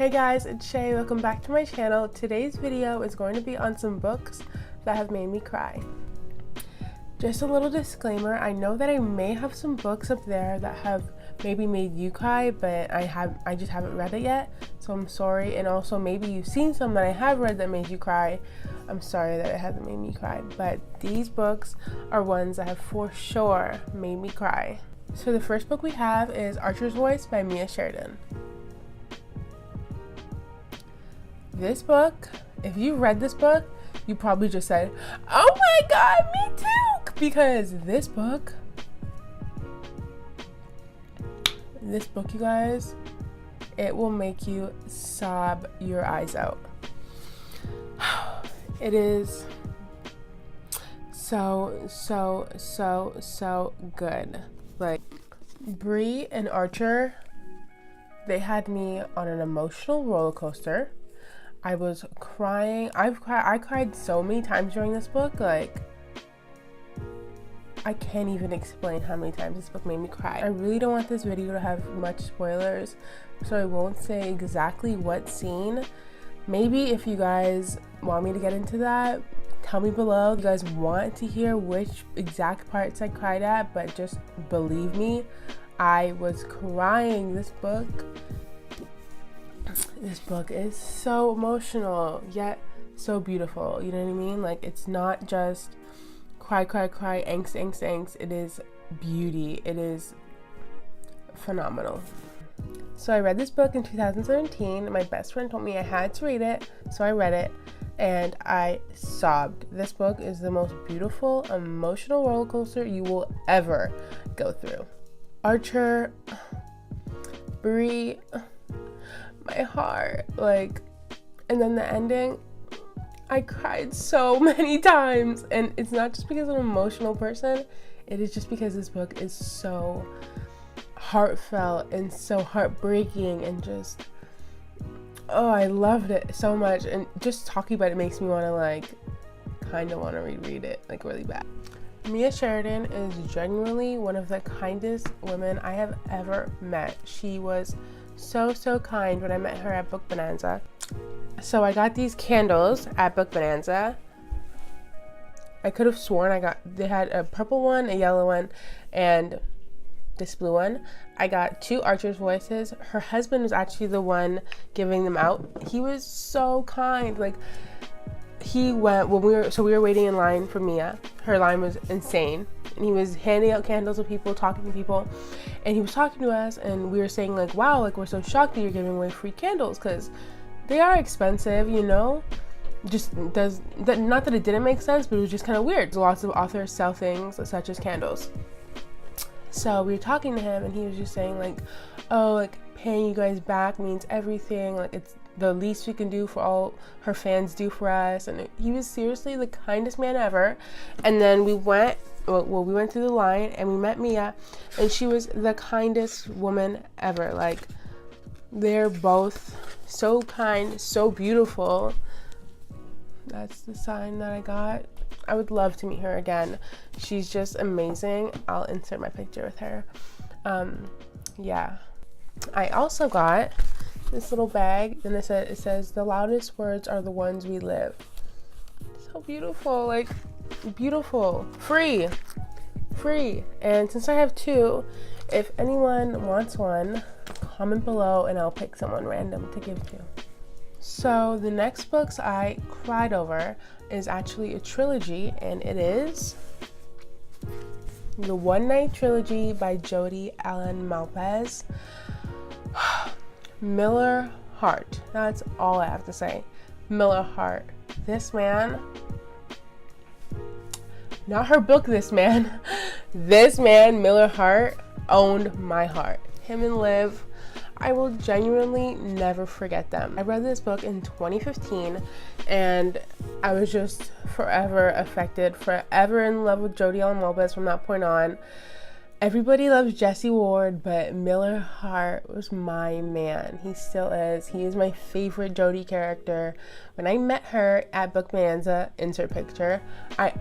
Hey guys, it's Shay. Welcome back to my channel. Today's video is going to be on some books that have made me cry. Just a little disclaimer, I know that I may have some books up there that have maybe made you cry, but I just haven't read it yet, so I'm sorry. And also maybe you've seen some that I have read that made you cry. I'm sorry that it hasn't made me cry, but these books are ones that have for sure made me cry. So the first book we have is Archer's Voice by Mia Sheridan. This book, if you read this book, you probably just said, oh my god, me too! Because this book, you guys, it will make you sob your eyes out. It is so good. Like, Bree and Archer, they had me on an emotional roller coaster. I was crying. I cried so many times during this book. Like, I can't even explain how many times this book made me cry. I really don't want this video to have much spoilers, so I won't say exactly what scene. Maybe if you guys want me to get into that, tell me below. If you guys want to hear which exact parts I cried at, but just believe me, I was crying. This book is so emotional, yet so beautiful. You know what I mean? Like, it's not just cry, angst. It is beauty. It is phenomenal. So I read this book in 2017. My best friend told me I had to read it, so I read it, and I sobbed. This book is the most beautiful, emotional roller coaster you will ever go through. Archer, Bree, my heart, like, and then the ending, I cried so many times. And it's not just because I'm an emotional person, it is just because this book is so heartfelt and so heartbreaking, and just, oh, I loved it so much. And just talking about it makes me want to, like, kind of want to reread it, like, really bad. Mia Sheridan is genuinely one of the kindest women I have ever met. She was so kind when I met her at Book Bonanza. So I got these candles at Book Bonanza. I could have sworn they had a purple one, a yellow one, and this blue one. I got 2 Archer's Voices. Her husband was actually the one giving them out. He was so kind. Like, he went when we were waiting in line for Mia. Her line was insane, and he was handing out candles to people, talking to people, and he was talking to us, and we were saying, like, wow, like, we're so shocked that you're giving away free candles, because they are expensive, you know. Just does that, not that it didn't make sense, but it was just kind of weird. Lots of authors sell things such as candles. So we were talking to him, and he was just saying, like, oh, like, paying you guys back means everything, like, it's the least we can do for all her fans do for us. And he was seriously the kindest man ever. And then we went through the line, and we met Mia, and she was the kindest woman ever. Like, they're both so kind, so beautiful. That's the sign that I got. I would love to meet her again. She's just amazing. I'll insert my picture with her. Yeah. I also got this little bag, and it says the loudest words are the ones we live. So beautiful, like, beautiful. Free. And since I have 2, if anyone wants one, comment below and I'll pick someone random to give to. So the next books I cried over is actually a trilogy, and it is the One Night Trilogy by Jodi Allen Malpez. Miller Hart. That's all I have to say. Miller Hart. This man, not her book, this man, Miller Hart, owned my heart. Him and Liv, I will genuinely never forget them. I read this book in 2015, and I was just forever affected, forever in love with Jodi Allen Malpez from that point on. Everybody loves Jesse Ward, but Miller Hart was my man. He still is. He is my favorite Jodi character. When I met her at Book Bonanza, insert picture, I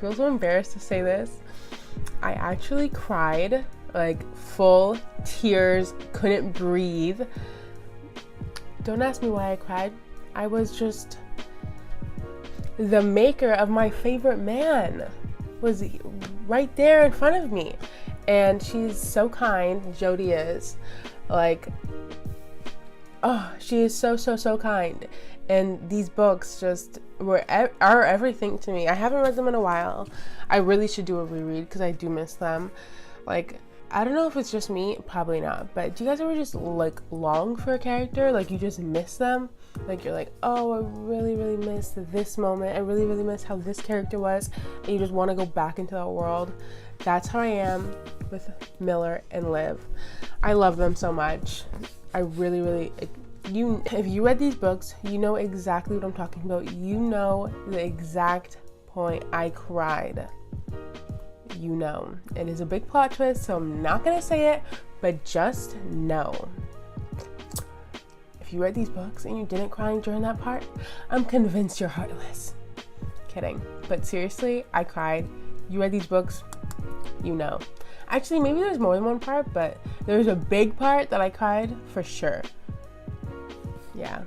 feel so embarrassed to say this, I actually cried, like full tears, couldn't breathe, Don't ask me why I cried. I was just, the maker of my favorite man was right there in front of me. And she's so kind, Jodie is. Like, oh, she is so, so, so kind. And these books just are everything to me. I haven't read them in a while. I really should do a reread because I do miss them. Like, I don't know if it's just me, probably not, but do you guys ever just like long for a character? Like, you just miss them? Like, you're like, oh, I really, really miss this moment. I really, really miss how this character was. And you just want to go back into that world. That's how I am with Miller and Liv. I love them so much. I really, really, if you read these books, you know exactly what I'm talking about. You know the exact point I cried. You know. It is a big plot twist, so I'm not going to say it, but just know. If you read these books and you didn't cry during that part, I'm convinced you're heartless. Kidding. But seriously, I cried. You read these books, you know. Actually, maybe there's more than one part, but there's a big part that I cried for sure. Yeah,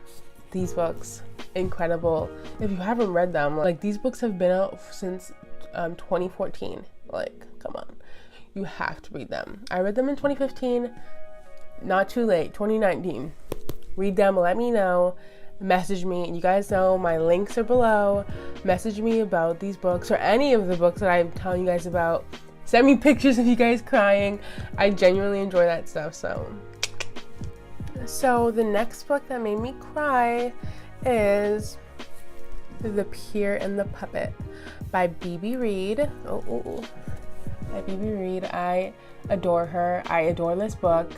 these books, incredible. If you haven't read them, like, these books have been out since 2014. Like, come on, you have to read them. I read them in 2015, not too late, 2019. Read them, let me know, message me. You guys know my links are below. Message me about these books or any of the books that I'm telling you guys about. Send me pictures of you guys crying. I genuinely enjoy that stuff. So the next book that made me cry is The Peer and the Puppet by B.B. Reed. By B.B. Reed. I adore her. I adore this book.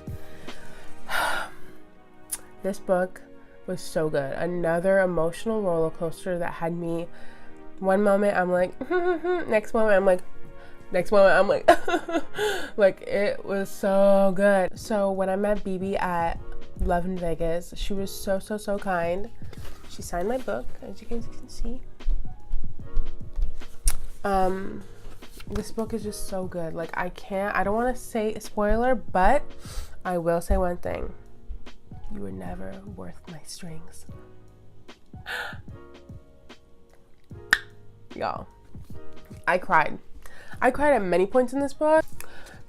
This book was so good. Another emotional roller coaster that had me, one moment I'm like, next moment I'm like, like, it was so good. So when I met BB at Love in Vegas, she was so, so, so kind. She signed my book, as you guys can see. This book is just so good. Like, I don't want to say a spoiler, but I will say one thing. You were never worth my strings. Y'all, I cried. I cried at many points in this book.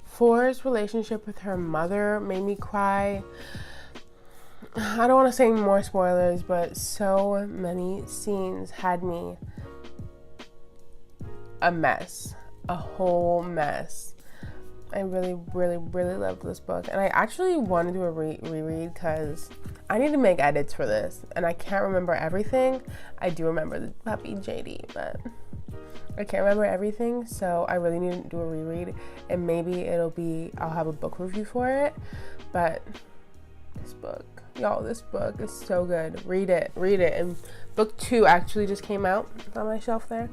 For's relationship with her mother made me cry. I don't want to say more spoilers, but so many scenes had me a mess. A whole mess. I really, really, really loved this book. And I actually want to do a reread because I need to make edits for this. And I can't remember everything. I do remember the puppy JD, but I can't remember everything. So I really need to do a reread. And maybe I'll have a book review for it. But this book, y'all, this book is so good. Read it. And book 2 actually just came out. It's on my shelf there.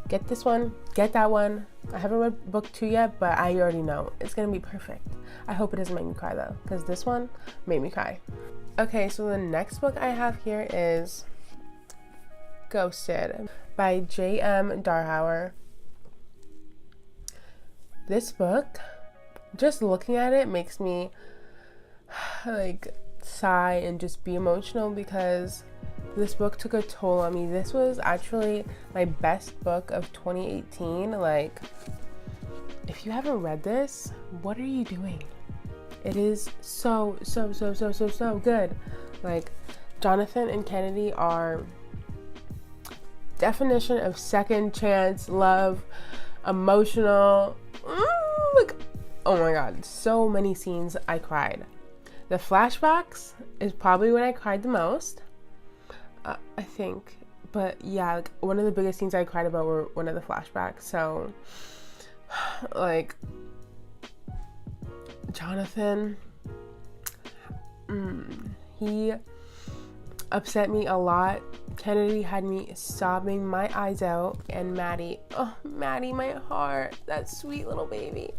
Get this one, get that one. I haven't read book 2 yet, but I already know it's gonna be perfect. I hope it doesn't make me cry though, because this one made me cry. Okay, so the next book I have here is Ghosted by J.M. Darhauer. This book, just looking at it makes me like sigh and just be emotional because this book took a toll on me. This was actually my best book of 2018. Like, if you haven't read this, what are you doing? It is so good. Like, Jonathan and Kennedy are definition of second chance love, emotional. Like, oh my god, so many scenes I cried. The flashbacks is probably when I cried the most. I think, but yeah, like, one of the biggest scenes I cried about were one of the flashbacks. So, like, Jonathan, he upset me a lot. Kennedy had me sobbing my eyes out, and Maddie, my heart, that sweet little baby.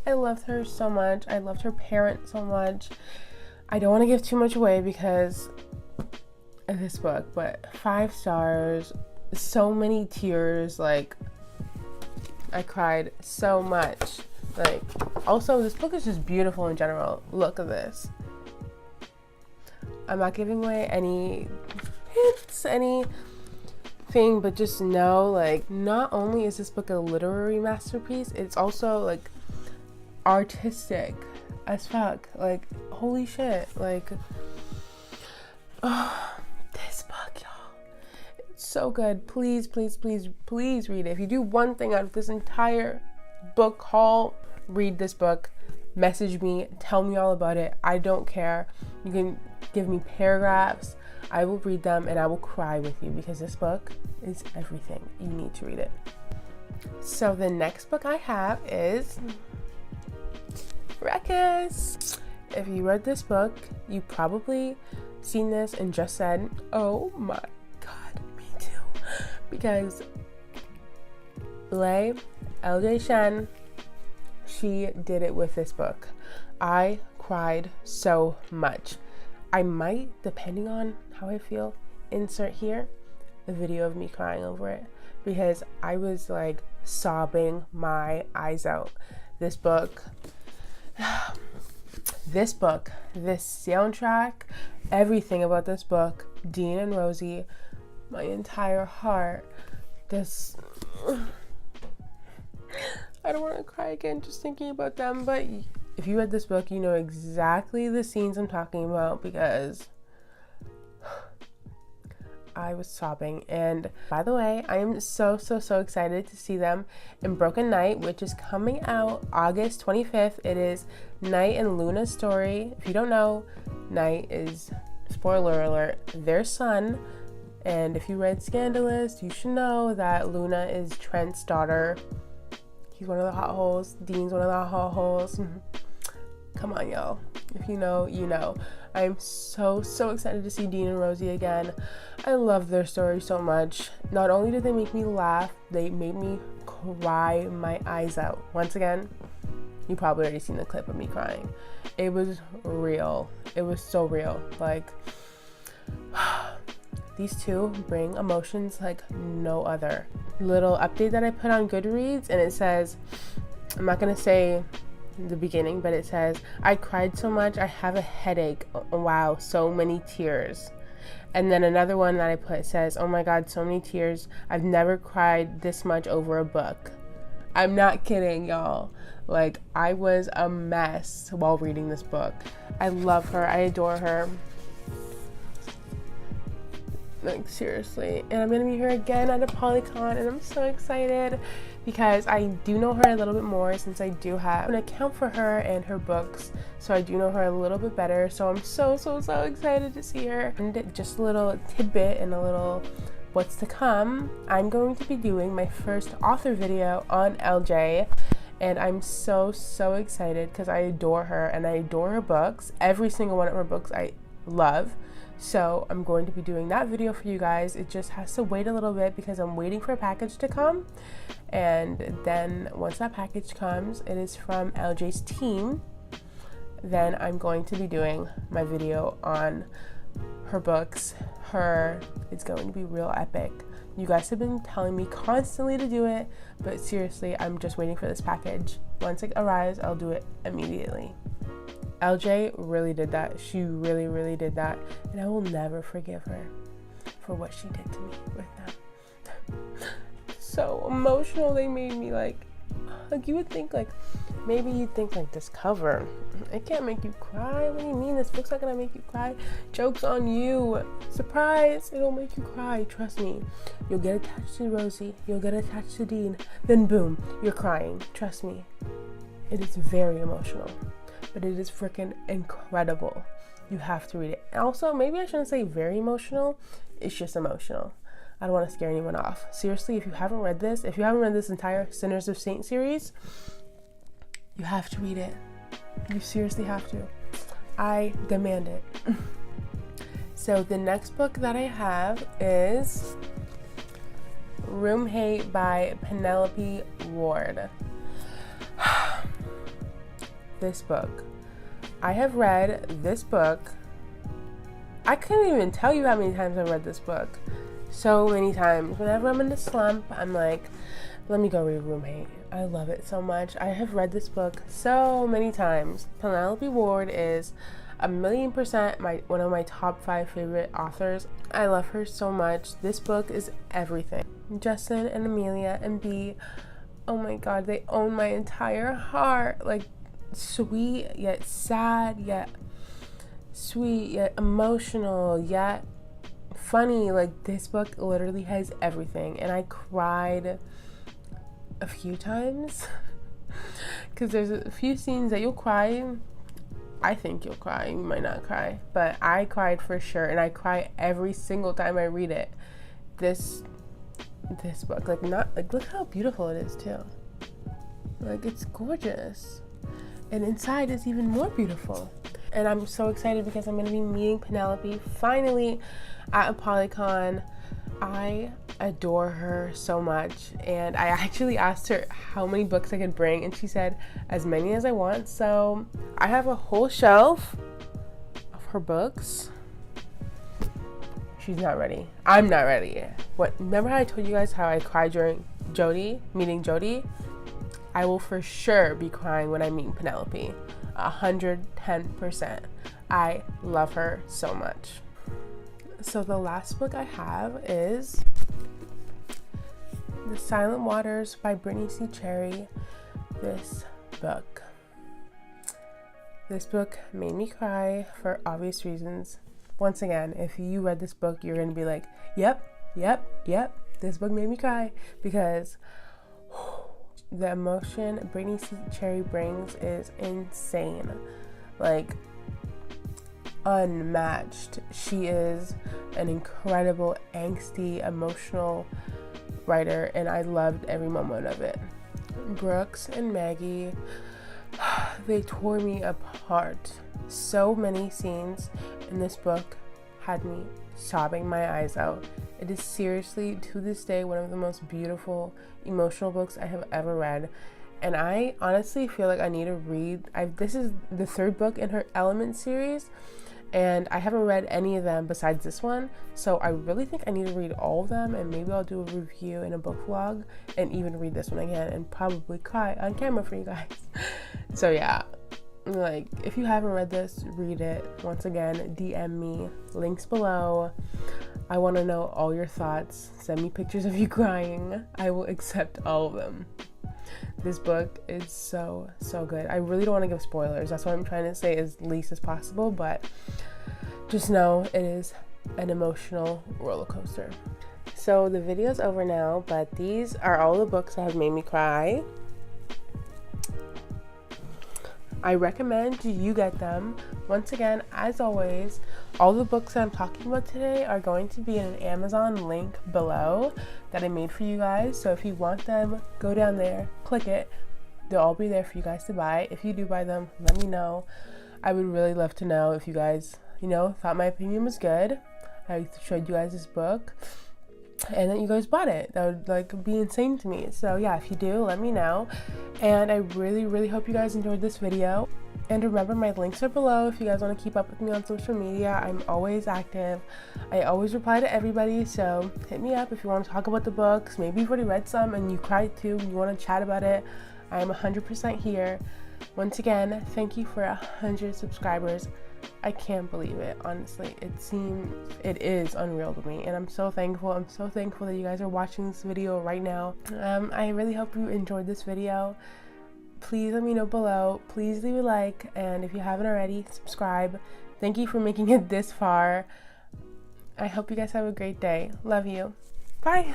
I loved her so much. I loved her parents so much. I don't want to give too much away because of this book, but 5 stars, so many tears. Like, I cried so much. Like, also, this book is just beautiful in general. Look at this. I'm not giving away any hints, anything, but just know, like, not only is this book a literary masterpiece, it's also like artistic as fuck. Like, holy shit. Like, oh, this book, y'all, it's so good. Please, please, please, please read it. If you do one thing out of this entire book haul, read this book. Message me, tell me all about it. I don't care. You can give me paragraphs. I will read them and I will cry with you, because this book is everything. You need to read it. So the next book I have is Ruckus. If you read this book, you probably seen this and just said, oh my god, me too. Because LJ Shen, she did it with this book. I cried so much. I might, depending on how I feel, insert here a video of me crying over it, because I was like sobbing my eyes out. This book, this soundtrack, everything about this book, Dean and Rosie, my entire heart, this... I don't want to cry again just thinking about them, but if you read this book, you know exactly the scenes I'm talking about, because I was sobbing. And by the way, I am so excited to see them in Broken Night, which is coming out August 25th. It is Night and Luna's story. If you don't know, Night is, spoiler alert, their son. And if you read Scandalous, you should know that Luna is Trent's daughter. He's one of the hot holes. Dean's one of the hot holes. Come on, y'all. If you know, you know. I'm so excited to see Dean and Rosie again. I love their story so much. Not only did they make me laugh, they made me cry my eyes out. Once again, you probably already seen the clip of me crying. It was real. It was so real. Like, these two bring emotions like no other. Little update that I put on Goodreads, and it says, I'm not gonna say the beginning, but it says, I cried so much I have a headache. Wow, so many tears. And then another one that I put says, oh my god, so many tears. I've never cried this much over a book. I'm not kidding, y'all. Like, I was a mess while reading this book. I love her. I adore her. Like, seriously. And I'm gonna meet her again at a Polycon, and I'm so excited because I do know her a little bit more, since I do have an account for her and her books, so I do know her a little bit better. So I'm so excited to see her. And just a little tidbit and a little what's to come, I'm going to be doing my first author video on LJ, and I'm so excited because I adore her and I adore her books. Every single one of her books I love. So I'm going to be doing that video for you guys. It just has to wait a little bit because I'm waiting for a package to come. And then once that package comes, it is from LJ's team, then I'm going to be doing my video on her books. It's going to be real epic. You guys have been telling me constantly to do it, but seriously, I'm just waiting for this package. Once it arrives, I'll do it immediately. LJ really did that. She really did that. And I will never forgive her for what she did to me with them. So emotional. They made me like you would think, like, maybe you'd think like this cover, it can't make you cry. What do you mean? This book's not gonna make you cry. Joke's on you. Surprise, it'll make you cry. Trust me. You'll get attached to Rosie. You'll get attached to Dean. Then boom, you're crying. Trust me. It is very emotional. But it is freaking incredible. You have to read it. And also, maybe I shouldn't say very emotional. It's just emotional. I don't want to scare anyone off. Seriously, if you haven't read this entire Sinners of Saint series, you have to read it. You seriously have to. I demand it. So the next book that I have is Roomhate by Penelope Ward. This book. I have read this book. I couldn't even tell you how many times I've read this book. So many times. Whenever I'm in a slump, I'm like, let me go read Roomhate. I love it so much. I have read this book so many times. Penelope Ward is 1,000,000% one of my top 5 favorite authors. I love her so much. This book is everything. Justin and Amelia and B, oh my god, they own my entire heart. Like, sweet yet sad, yet sweet yet emotional, yet funny. Like, this book literally has everything, and I cried a few times because there's a few scenes that you'll cry. I think you'll cry, you might not cry, but I cried for sure, and I cry every single time I read it. This book, like, look how beautiful it is too. Like, it's gorgeous, and inside is even more beautiful. And I'm so excited because I'm going to be meeting Penelope finally at a Polycon. I adore her so much, and I actually asked her how many books I could bring, and she said as many as I want. So I have a whole shelf of her books. She's not ready. I'm not ready yet. Remember how I told you guys how I cried during meeting Jody? I will for sure be crying when I meet Penelope. 110%. I love her so much. So the last book I have is The Silent Waters by Brittany C. Cherry. This book made me cry for obvious reasons. Once again, if you read this book, you're going to be like, yep, this book made me cry, because the emotion Brittany C. Cherry brings is insane. Like, unmatched. She is an incredible, angsty, emotional writer, and I loved every moment of it. Brooks and Maggie, they tore me apart. So many scenes in this book had me sobbing my eyes out. It is seriously, to this day, one of the most beautiful, emotional books I have ever read. And I honestly feel like I need to read. This is the 3rd book in her Element series, and I haven't read any of them besides this one. So I really think I need to read all of them, and maybe I'll do a review in a book vlog and even read this one again and probably cry on camera for you guys. So yeah, like, if you haven't read this, read it. Once again, DM me, links below. I want to know all your thoughts. Send me pictures of you crying. I will accept all of them. This book is so good. I really don't want to give spoilers. That's what I'm trying to say as least as possible, but just know it is an emotional roller coaster. So the video's over now, but these are all the books that have made me cry. I recommend you get them. Once again, as always, all the books that I'm talking about today are going to be in an Amazon link below that I made for you guys. So if you want them, go down there, click it. They'll all be there for you guys to buy. If you do buy them, let me know. I would really love to know if you guys, thought my opinion was good. I showed you guys this book and then you guys bought it. That would be insane to me. So yeah, if you do, let me know. And I really hope you guys enjoyed this video. And remember, my links are below if you guys want to keep up with me on social media. I'm always active. I always reply to everybody, so hit me up if you want to talk about the books. Maybe you've already read some and you cried too and you want to chat about it. I am 100% here. Once again, thank you for 100 subscribers. I can't believe it, honestly. It is unreal to me, and I'm so thankful. I'm so thankful that you guys are watching this video right now. I really hope you enjoyed this video. Please let me know below. Please leave a like, and if you haven't already, subscribe. Thank you for making it this far. I hope you guys have a great day. Love you. Bye.